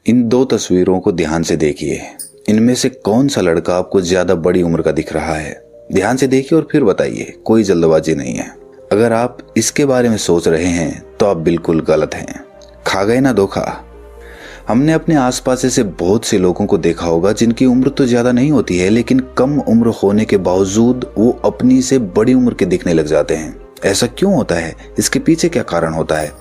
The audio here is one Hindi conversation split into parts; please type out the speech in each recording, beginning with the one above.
इन दो तस्वीरों को ध्यान से देखिए। इनमें से कौन सा लड़का आपको ज्यादा बड़ी उम्र का दिख रहा है? ध्यान से देखिए और फिर बताइए, कोई जल्दबाजी नहीं है। अगर आप इसके बारे में सोच रहे हैं तो आप बिल्कुल गलत हैं। खा गए ना धोखा। हमने अपने आसपास ऐसे बहुत से लोगों को देखा होगा जिनकी उम्र तो ज्यादा नहीं होती है, लेकिन कम उम्र होने के बावजूद वो अपनी से बड़ी उम्र के दिखने लग जाते हैं। ऐसा क्यों होता है? इसके पीछे क्या कारण होता है?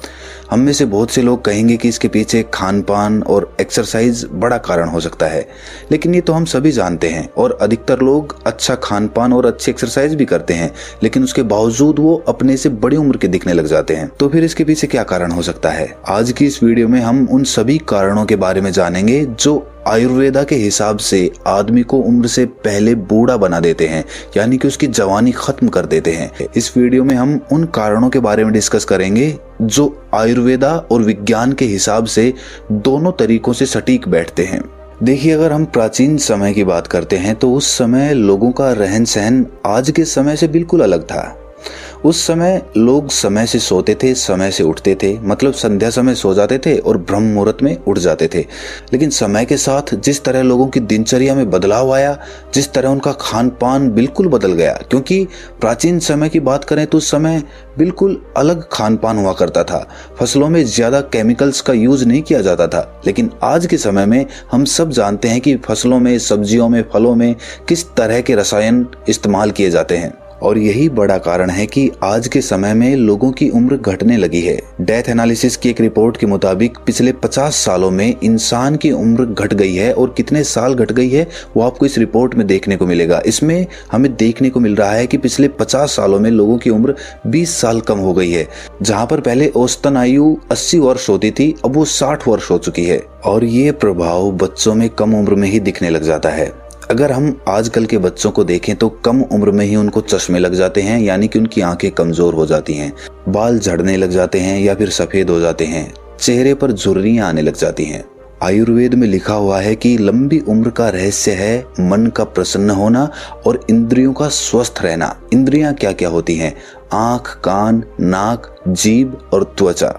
हम में से बहुत से लोग कहेंगे कि इसके पीछे खान पान और एक्सरसाइज बड़ा कारण हो सकता है, लेकिन ये तो हम सभी जानते हैं और अधिकतर लोग अच्छा खान पान और अच्छी एक्सरसाइज भी करते हैं, लेकिन उसके बावजूद वो अपने से बड़ी उम्र के दिखने लग जाते हैं। तो फिर इसके पीछे क्या कारण हो सकता है? आज की इस वीडियो में हम उन सभी कारणों के बारे में जानेंगे जो आयुर्वेदा के हिसाब से आदमी को उम्र से पहले बूढ़ा बना देते हैं, यानी कि उसकी जवानी खत्म कर देते हैं। इस वीडियो में हम उन कारणों के बारे में डिस्कस करेंगे जो आयुर्वेदा और विज्ञान के हिसाब से दोनों तरीकों से सटीक बैठते हैं। देखिए, अगर हम प्राचीन समय की बात करते हैं तो उस समय लोगों का रहन सहन आज के समय से बिल्कुल अलग था। उस समय लोग समय से सोते थे, समय से उठते थे, मतलब संध्या समय सो जाते थे और ब्रह्म मुहूर्त में उठ जाते थे। लेकिन समय के साथ जिस तरह लोगों की दिनचर्या में बदलाव आया, जिस तरह उनका खान पान बिल्कुल बदल गया, क्योंकि प्राचीन समय की बात करें तो उस समय बिल्कुल अलग खान पान हुआ करता था। फसलों में ज्यादा केमिकल्स का यूज नहीं किया जाता था, लेकिन आज के समय में हम सब जानते हैं कि फसलों में, सब्जियों में, फलों में किस तरह के रसायन इस्तेमाल किए जाते हैं। और यही बड़ा कारण है कि आज के समय में लोगों की उम्र घटने लगी है। डेथ एनालिसिस की एक रिपोर्ट के मुताबिक पिछले 50 सालों में इंसान की उम्र घट गई है, और कितने साल घट गई है वो आपको इस रिपोर्ट में देखने को मिलेगा। इसमें हमें देखने को मिल रहा है कि पिछले 50 सालों में लोगों की उम्र 20 साल कम हो गई है। जहां पर पहले औसतन आयु 80 वर्ष होती थी, अब वो 60 वर्ष हो चुकी है। और ये प्रभाव बच्चों में कम उम्र में ही दिखने लग जाता है। अगर हम आजकल के बच्चों को देखें तो कम उम्र में ही उनको चश्मे लग जाते हैं, यानी कि उनकी आंखें कमजोर हो जाती हैं, बाल झड़ने लग जाते हैं या फिर सफेद हो जाते हैं, चेहरे पर झुर्रियां आने लग जाती हैं। आयुर्वेद में लिखा हुआ है कि लंबी उम्र का रहस्य है मन का प्रसन्न होना और इंद्रियों का स्वस्थ रहना। इंद्रियां क्या क्या होती हैं? आंख, कान, नाक, जीभ और त्वचा।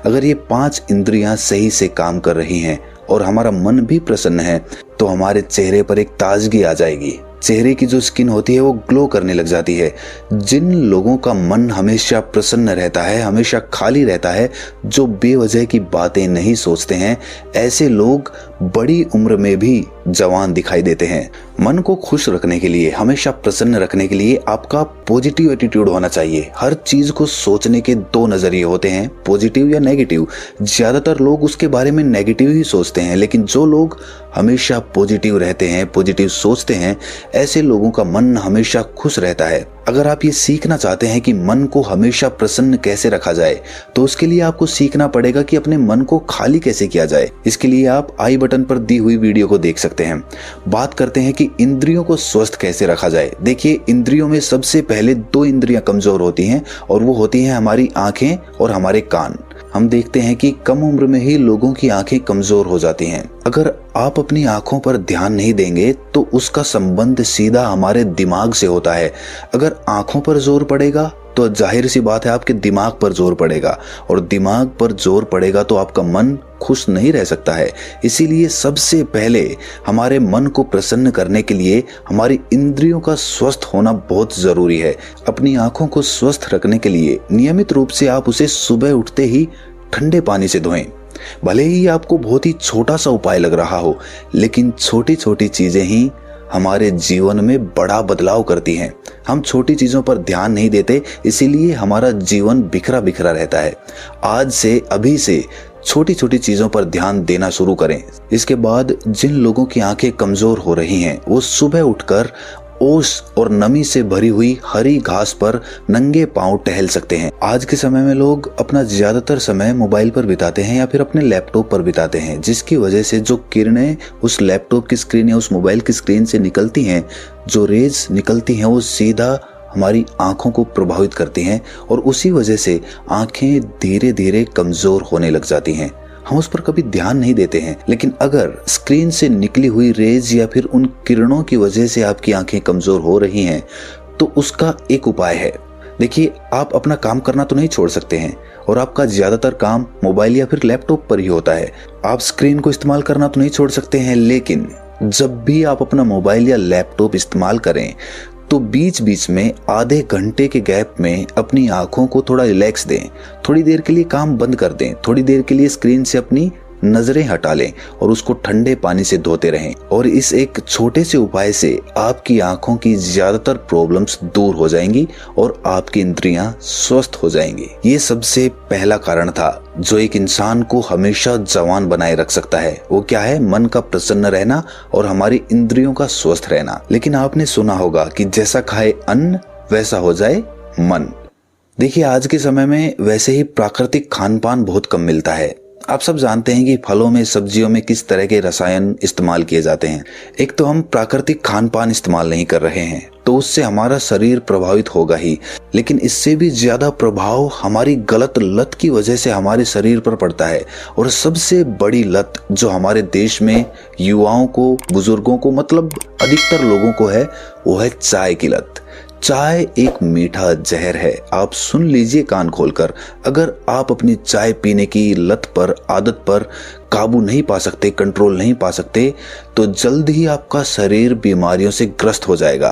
अगर ये 5 इंद्रियां सही से काम कर रही हैं और हमारा मन भी प्रसन्न है तो हमारे चेहरे पर एक ताजगी आ जाएगी। चेहरे की जो स्किन होती है वो ग्लो करने लग जाती है। जिन लोगों का मन हमेशा प्रसन्न रहता है, हमेशा खाली रहता है, जो बेवजह की बातें नहीं सोचते हैं, ऐसे लोग बड़ी उम्र में भी जवान दिखाई देते हैं। मन को खुश रखने के लिए, हमेशा प्रसन्न रखने के लिए आपका पॉजिटिव एटीट्यूड होना चाहिए। हर चीज को सोचने के 2 नजरिए होते हैं, पॉजिटिव या नेगेटिव। ज्यादातर लोग उसके बारे में नेगेटिव ही सोचते हैं, लेकिन जो लोग हमेशा पॉजिटिव रहते हैं, पॉजिटिव सोचते हैं, ऐसे लोगों का मन हमेशा खुश रहता है। अगर आप ये सीखना चाहते हैं कि मन को हमेशा प्रसन्न कैसे रखा जाए, तो उसके लिए आपको सीखना पड़ेगा कि अपने मन को खाली कैसे किया जाए। इसके लिए आप आई बटन पर दी हुई वीडियो को देख सकते हैं। बात करते हैं कि इंद्रियों को स्वस्थ कैसे रखा जाए। देखिए, इंद्रियों में सबसे पहले 2 इंद्रियां कमजोर होती हैं, और वो होती हैं हमारी आंखें और हमारे कान। हम देखते हैं कि कम उम्र में ही लोगों की आंखें कमजोर हो जाती हैं। अगर आप अपनी आंखों पर ध्यान नहीं देंगे तो उसका संबंध सीधा हमारे दिमाग से होता है। अगर आंखों पर जोर पड़ेगा तो जाहिर सी बात है आपके दिमाग पर जोर पड़ेगा, और दिमाग पर जोर पड़ेगा तो आपका मन खुश नहीं रह सकता है। इसीलिए सबसे पहले हमारे मन को प्रसन्न करने के लिए हमारी इंद्रियों का स्वस्थ होना बहुत जरूरी है। अपनी आंखों को स्वस्थ रखने के लिए नियमित रूप से आप उसे सुबह उठते ही ठंडे पानी से धोएं। भले ही आपको बहुत ही छोटा सा उपाय लग रहा हो, लेकिन छोटी छोटी चीजें ही हमारे जीवन में बड़ा बदलाव करती हैं। हम छोटी चीजों पर ध्यान नहीं देते, इसीलिए हमारा जीवन बिखरा बिखरा रहता है। आज से, अभी से छोटी छोटी चीजों पर ध्यान देना शुरू करें। इसके बाद जिन लोगों की आंखें कमजोर हो रही हैं, वो सुबह उठकर ओस और नमी से भरी हुई हरी घास पर नंगे पांव टहल सकते हैं। आज के समय में लोग अपना ज्यादातर समय मोबाइल पर बिताते हैं या फिर अपने लैपटॉप पर बिताते हैं, जिसकी वजह से जो किरणें उस लैपटॉप की स्क्रीन या उस मोबाइल की स्क्रीन से निकलती हैं, जो रेज निकलती हैं, वो सीधा हमारी आंखों को प्रभावित करती हैं, और उसी वजह से आंखें धीरे धीरे कमजोर होने लग जाती हैं। हम उस पर कभी ध्यान नहीं देते हैं, लेकिन अगर स्क्रीन से निकली हुई रेज या फिर उन किरणों की वजह से आपकी आंखें कमजोर हो रही हैं, तो उसका एक उपाय है। देखिए, आप अपना काम करना तो नहीं छोड़ सकते हैं, और आपका ज्यादातर काम मोबाइल या फिर लैपटॉप पर ही होता है। आप स्क्रीन को इस्तेमाल करना तो नहीं छोड़ सकते हैं, लेकिन जब भी आप अपना मोबाइल या लैपटॉप इस्तेमाल करें तो बीच बीच में आधे घंटे के गैप में अपनी आंखों को थोड़ा रिलैक्स दें, थोड़ी देर के लिए काम बंद कर दें, थोड़ी देर के लिए स्क्रीन से अपनी नजरें हटा लें और उसको ठंडे पानी से धोते रहें। और इस एक छोटे से उपाय से आपकी आंखों की ज्यादातर प्रॉब्लम्स दूर हो जाएंगी और आपकी इंद्रियां स्वस्थ हो जाएंगी। ये सबसे पहला कारण था जो एक इंसान को हमेशा जवान बनाए रख सकता है। वो क्या है? मन का प्रसन्न रहना और हमारी इंद्रियों का स्वस्थ रहना। लेकिन आपने सुना होगा कि जैसा खाए अन्न वैसा हो जाए मन। देखिए, आज के समय में वैसे ही प्राकृतिक खान पान बहुत कम मिलता है। आप सब जानते हैं कि फलों में, सब्जियों में किस तरह के रसायन इस्तेमाल किए जाते हैं। एक तो हम प्राकृतिक खान पान इस्तेमाल नहीं कर रहे हैं, तो उससे हमारा शरीर प्रभावित होगा ही, लेकिन इससे भी ज्यादा प्रभाव हमारी गलत लत की वजह से हमारे शरीर पर पड़ता है। और सबसे बड़ी लत जो हमारे देश में युवाओं को, बुजुर्गों को, मतलब अधिकतर लोगों को है, वो है चाय की लत। चाय एक मीठा जहर है। आप सुन लीजिए कान खोलकर, अगर आप अपनी चाय पीने की लत पर, आदत पर काबू नहीं पा सकते, कंट्रोल नहीं पा सकते, तो जल्द ही आपका शरीर बीमारियों से ग्रस्त हो जाएगा।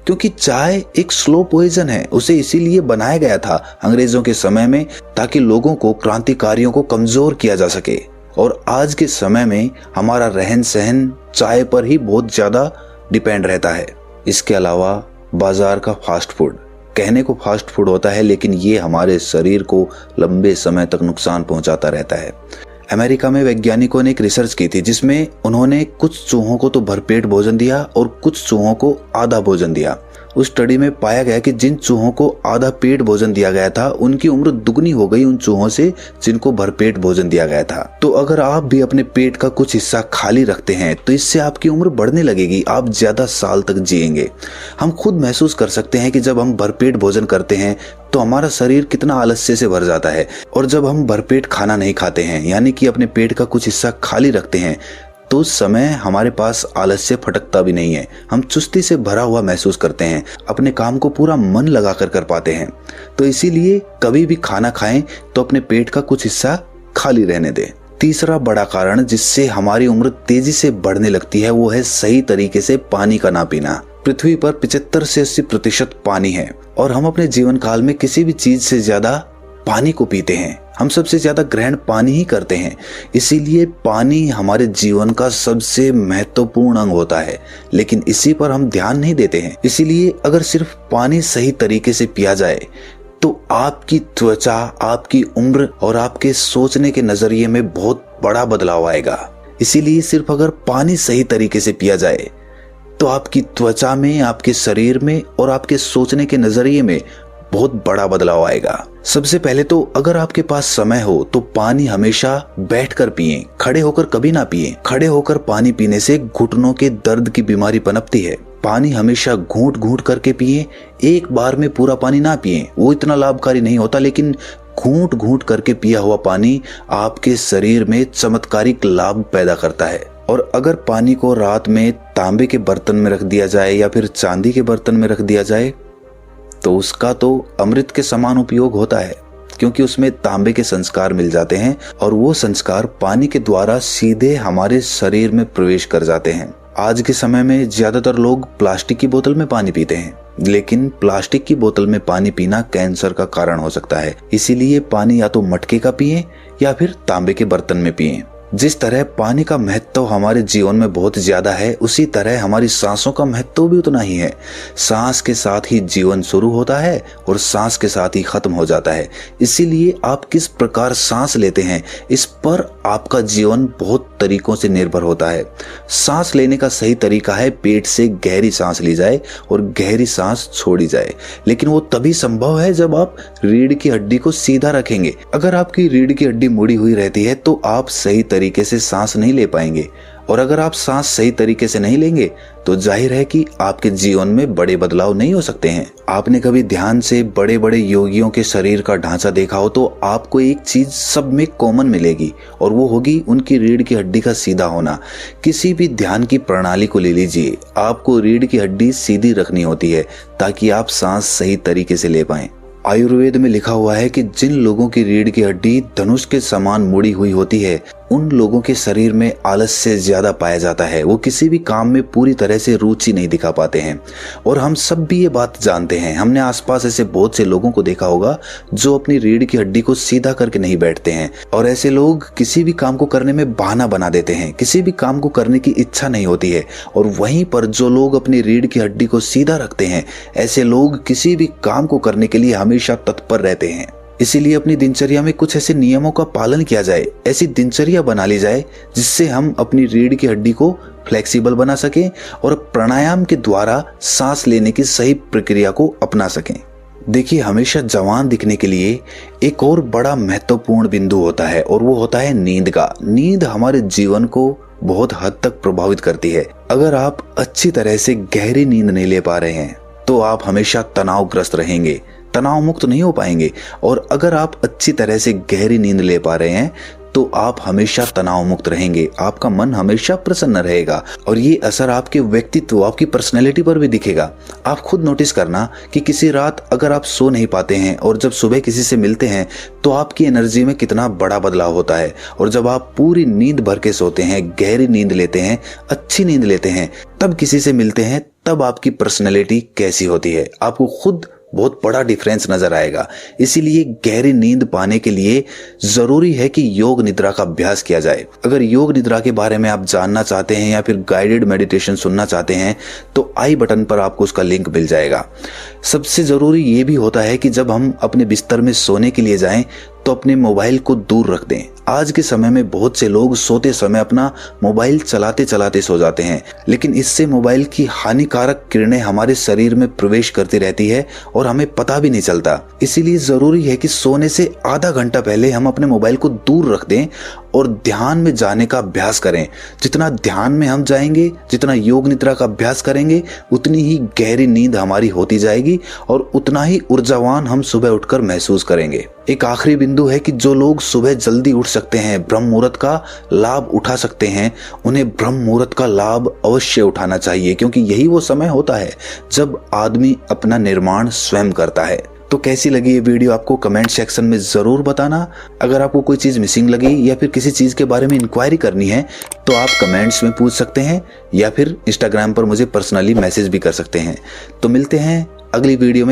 क्योंकि चाय एक स्लो पॉइजन है। उसे इसीलिए बनाया गया था अंग्रेजों के समय में, ताकि लोगों को, क्रांतिकारियों को कमजोर किया जा सके। और आज के समय में हमारा रहन सहन चाय पर ही बहुत ज्यादा डिपेंड रहता है। इसके अलावा बाजार का फास्ट फूड, कहने को फास्ट फूड होता है, लेकिन ये हमारे शरीर को लंबे समय तक नुकसान पहुंचाता रहता है। अमेरिका में वैज्ञानिकों ने एक रिसर्च की थी, जिसमें उन्होंने कुछ चूहों को तो भरपेट भोजन दिया और कुछ चूहों को आधा भोजन दिया। उस स्टडी में पाया गया कि जिन चूहों को आधा पेट भोजन दिया गया था, उनकी उम्र दुगनी हो गई उन चूहों से जिनको भरपेट भोजन दिया गया था। तो अगर आप भी अपने पेट का कुछ हिस्सा खाली रखते हैं तो इससे आपकी उम्र बढ़ने लगेगी, आप ज्यादा साल तक जिएंगे। हम खुद महसूस कर सकते हैं कि जब हम भरपेट भोजन करते हैं तो हमारा शरीर कितना आलस्य से भर जाता है, और जब हम भरपेट खाना नहीं खाते हैं, यानी कि अपने पेट का कुछ हिस्सा खाली रखते हैं, तो उस समय हमारे पास आलस्य फटकता भी नहीं है। हम चुस्ती से भरा हुआ महसूस करते हैं, अपने काम को पूरा मन लगाकर कर पाते हैं। तो इसीलिए कभी भी खाना खाएं तो अपने पेट का कुछ हिस्सा खाली रहने दें। तीसरा बड़ा कारण जिससे हमारी उम्र तेजी से बढ़ने लगती है, वो है सही तरीके से पानी का ना पीना। पृथ्वी पर 75 से 80% पानी है और हम अपने जीवन काल में किसी भी चीज से ज्यादा पानी को पीते हैं। हम सबसे ज्यादा ग्रहण पानी ही करते हैं। इसीलिए पानी हमारे जीवन का सबसे महत्वपूर्ण अंग होता है, लेकिन इसी पर हम ध्यान नहीं देते हैं। इसीलिए अगर सिर्फ पानी सही तरीके से पिया जाए तो आपकी त्वचा, आपकी उम्र और आपके सोचने के नजरिए में बहुत बड़ा बदलाव आएगा। इसीलिए सिर्फ अगर पानी सही तरीके से पिया जाए तो आपकी त्वचा में, आपके शरीर में और आपके सोचने के नजरिए में बहुत बड़ा बदलाव आएगा। सबसे पहले तो अगर आपके पास समय हो तो पानी हमेशा बैठकर पिएं, खड़े होकर कभी ना पिएं। खड़े होकर पानी पीने से घुटनों के दर्द की बीमारी पनपती है। पानी हमेशा घूंट घूंट करके पिएं, एक बार में पूरा पानी ना पिएं, वो इतना लाभकारी नहीं होता। लेकिन घूंट घूंट करके पिया हुआ पानी आपके शरीर में चमत्कारिक लाभ पैदा करता है। और अगर पानी को रात में तांबे के बर्तन में रख दिया जाए या फिर चांदी के बर्तन में रख दिया जाए तो उसका तो अमृत के समान उपयोग होता है, क्योंकि उसमें तांबे के संस्कार मिल जाते हैं और वो संस्कार पानी के द्वारा सीधे हमारे शरीर में प्रवेश कर जाते हैं। आज के समय में ज्यादातर लोग प्लास्टिक की बोतल में पानी पीते हैं, लेकिन प्लास्टिक की बोतल में पानी पीना कैंसर का कारण हो सकता है। इसीलिए पानी या तो मटके का पिएं या फिर तांबे के बर्तन में पिएं। जिस तरह पानी का महत्व हमारे जीवन में बहुत ज्यादा है, उसी तरह हमारी सांसों का महत्व भी उतना ही है। सांस के साथ ही जीवन शुरू होता है और सांस के साथ ही खत्म हो जाता है। इसीलिए आप किस प्रकार सांस लेते हैं, इस पर आपका जीवन बहुत तरीकों से निर्भर होता है। सांस लेने का सही तरीका है पेट से गहरी सांस ली जाए और गहरी सांस छोड़ी जाए। लेकिन वो तभी संभव है जब आप रीढ़ की हड्डी को सीधा रखेंगे। अगर आपकी रीढ़ की हड्डी मुड़ी हुई रहती है तो आप सही तरीके से सांस नहीं ले पाएंगे, और अगर आप सांस सही तरीके से नहीं लेंगे तो जाहिर है कि आपके जीवन में बड़े बदलाव नहीं हो सकते हैं। आपने कभी ध्यान से बड़े बड़े योगियों के शरीर का ढांचा देखा हो तो आपको एक चीज सब में कॉमन मिलेगी, और वो होगी उनकी रीढ़ की हड्डी का सीधा होना। किसी भी ध्यान की प्रणाली को ले लीजिए, आपको रीढ़ की हड्डी सीधी रखनी होती है ताकि आप सांस सही तरीके से ले पाएं। आयुर्वेद में लिखा हुआ है कि जिन लोगों की रीढ़ की हड्डी धनुष के समान मुड़ी हुई होती है उन लोगों के शरीर में आलस्य ज्यादा पाया जाता है। वो किसी भी काम में पूरी तरह से रुचि नहीं दिखा पाते हैं। और हम सब भी ये बात जानते हैं, हमने आसपास ऐसे बहुत से लोगों को देखा होगा जो अपनी रीढ़ की हड्डी को सीधा करके नहीं बैठते हैं। और ऐसे लोग किसी भी काम को करने में बहाना बना देते हैं, किसी भी काम को करने की इच्छा नहीं होती है। और वहीं पर जो लोग अपनी रीढ़ की हड्डी को सीधा रखते हैं, ऐसे लोग किसी भी काम को करने के लिए हमेशा तत्पर रहते हैं। इसीलिए अपनी दिनचर्या में कुछ ऐसे नियमों का पालन किया जाए, ऐसी दिनचर्या बना ली जाए जिससे हम अपनी रीढ़ की हड्डी को फ्लेक्सिबल बना सकें और प्राणायाम के द्वारा सांस लेने की सही प्रक्रिया को अपना सकें। देखिए, हमेशा जवान दिखने के लिए एक और बड़ा महत्वपूर्ण बिंदु होता है और वो होता है नींद का। नींद हमारे जीवन को बहुत हद तक प्रभावित करती है। अगर आप अच्छी तरह से गहरी नींद नहीं ले पा रहे हैं तो आप हमेशा तनावग्रस्त रहेंगे, तनाव मुक्त नहीं हो पाएंगे। और अगर आप अच्छी तरह से गहरी नींद ले पा रहे हैं तो आप हमेशा तनाव मुक्त रहेंगे, आपका मन हमेशा प्रसन्न रहेगा। और ये असर आपके व्यक्तित्व, आपकी पर्सनैलिटी पर भी दिखेगा। आप खुद नोटिस करना कि किसी रात अगर आप सो नहीं पाते हैं और जब सुबह किसी से मिलते हैं तो आपकी एनर्जी में कितना बड़ा बदलाव होता है। और जब आप पूरी नींद भर के सोते हैं, गहरी नींद लेते हैं, अच्छी नींद लेते हैं, तब किसी से मिलते हैं, तब आपकी पर्सनैलिटी कैसी होती है, आपको खुद बहुत बड़ा डिफरेंस नजर आएगा। इसीलिए गहरी नींद पाने के लिए जरूरी है कि योग निद्रा का अभ्यास किया जाए। अगर योग निद्रा के बारे में आप जानना चाहते हैं या फिर गाइडेड मेडिटेशन सुनना चाहते हैं तो आई बटन पर आपको उसका लिंक मिल जाएगा। सबसे जरूरी ये भी होता है कि जब हम अपने बिस्तर में सोने के लिए जाएं तो अपने मोबाइल को दूर रख दें। आज के समय में बहुत से लोग सोते समय अपना मोबाइल चलाते चलाते सो जाते हैं, लेकिन इससे मोबाइल की हानिकारक किरणें हमारे शरीर में प्रवेश करती रहती है और हमें पता भी नहीं चलता। इसीलिए जरूरी है कि सोने से आधा घंटा पहले हम अपने मोबाइल को दूर रख दें और ध्यान में जाने का अभ्यास करें। जितना ध्यान में हम जाएंगे, जितना योग निद्रा का अभ्यास करेंगे, उतनी ही गहरी नींद हमारी होती जाएगी और उतना ही ऊर्जावान हम सुबह उठकर महसूस करेंगे। एक आखिरी बिंदु है कि जो लोग सुबह जल्दी उठ सकते हैं, ब्रह्म मुहूर्त का लाभ उठा सकते हैं, उन्हें ब्रह्म मुहूर्त का लाभ अवश्य उठाना चाहिए, क्योंकि यही वो समय होता है जब आदमी अपना निर्माण स्वयं करता है। तो कैसी लगी ये वीडियो आपको कमेंट सेक्शन में जरूर बताना। अगर आपको कोई चीज मिसिंग लगी या फिर किसी चीज के बारे में इंक्वायरी करनी है तो आप कमेंट्स में पूछ सकते हैं या फिर इंस्टाग्राम पर मुझे पर्सनली मैसेज भी कर सकते हैं। तो मिलते हैं अगली वीडियो में।